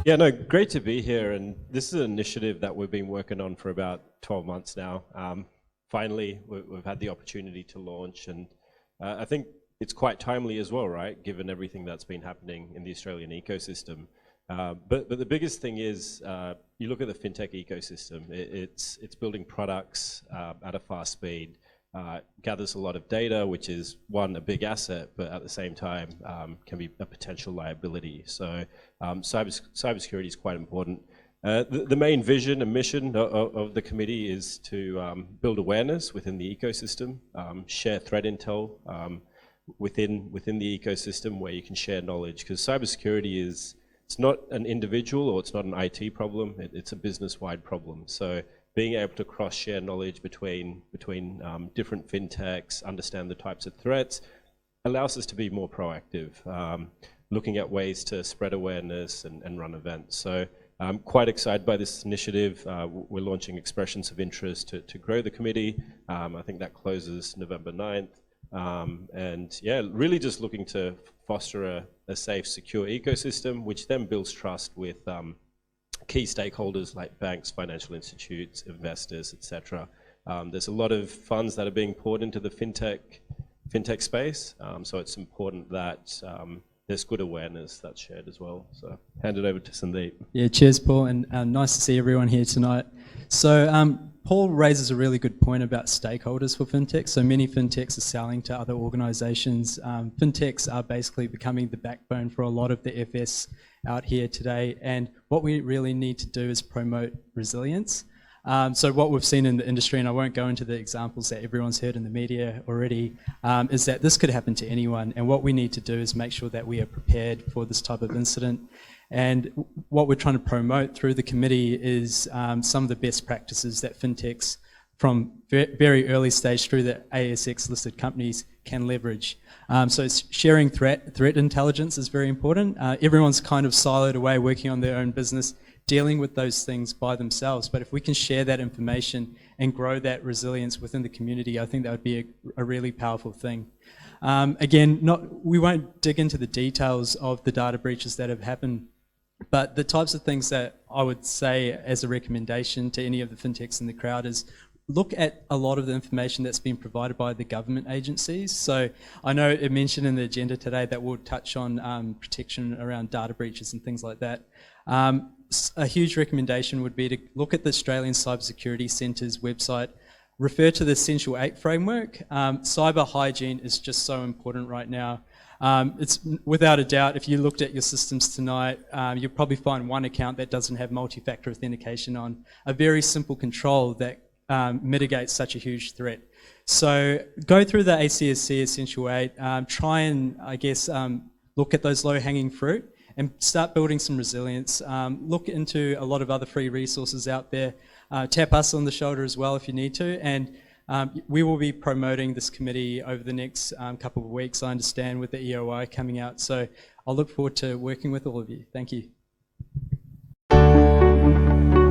Yeah, no, great to be here. And this is an initiative that we've been working on for about 12 months now. Finally, we've had the opportunity to launch, and I think it's quite timely as well, right? Given everything that's been happening in the Australian ecosystem. But the biggest thing is, you look at the fintech ecosystem, it's building products at a fast speed, gathers a lot of data, which is one, a big asset, but at the same time can be a potential liability. So cybersecurity is quite important. The main vision and mission of the committee is to build awareness within the ecosystem, share threat intel within the ecosystem where you can share knowledge, because cybersecurity is, it's not an individual or it's not an IT problem, it's a business-wide problem. So being able to cross-share knowledge between different fintechs, understand the types of threats, allows us to be more proactive, looking at ways to spread awareness and run events. So I'm quite excited by this initiative. We're launching expressions of interest to grow the committee. I think that closes November 9th. And yeah, really just looking to foster a safe, secure ecosystem, which then builds trust with key stakeholders like banks, financial institutes, investors, etc. There's a lot of funds that are being poured into the fintech space, so it's important that there's good awareness that's shared as well. So hand it over to Sandeep. Yeah, cheers, Paul, and nice to see everyone here tonight. So Paul raises a really good point about stakeholders for fintech. So many fintechs are selling to other organisations. Fintechs are basically becoming the backbone for a lot of the FS out here today. And what we really need to do is promote resilience. So what we've seen in the industry, and I won't go into the examples that everyone's heard in the media already, is that this could happen to anyone. And what we need to do is make sure that we are prepared for this type of incident. And what we're trying to promote through the committee is some of the best practices that fintechs from very early stage through the ASX listed companies can leverage. So sharing threat intelligence is very important. Everyone's kind of siloed away working on their own business, dealing with those things by themselves. But if we can share that information and grow that resilience within the community, I think that would be a really powerful thing. Again, we won't dig into the details of the data breaches that have happened, but the types of things that I would say as a recommendation to any of the fintechs in the crowd is look at a lot of the information that's been provided by the government agencies. So I know it mentioned in the agenda today that we'll touch on protection around data breaches and things like that. A huge recommendation would be to look at the Australian Cybersecurity Centre's website, refer to the Essential 8 framework. Cyber hygiene is just so important right now. It's without a doubt, if you looked at your systems tonight, you'll probably find one account that doesn't have multi-factor authentication on, a very simple control that mitigates such a huge threat. So go through the ACSC Essential 8, try and, I guess, look at those low-hanging fruit and start building some resilience. Look into a lot of other free resources out there. Tap us on the shoulder as well if you need to. And we will be promoting this committee over the next couple of weeks, I understand, with the EOI coming out. So I'll look forward to working with all of you. Thank you.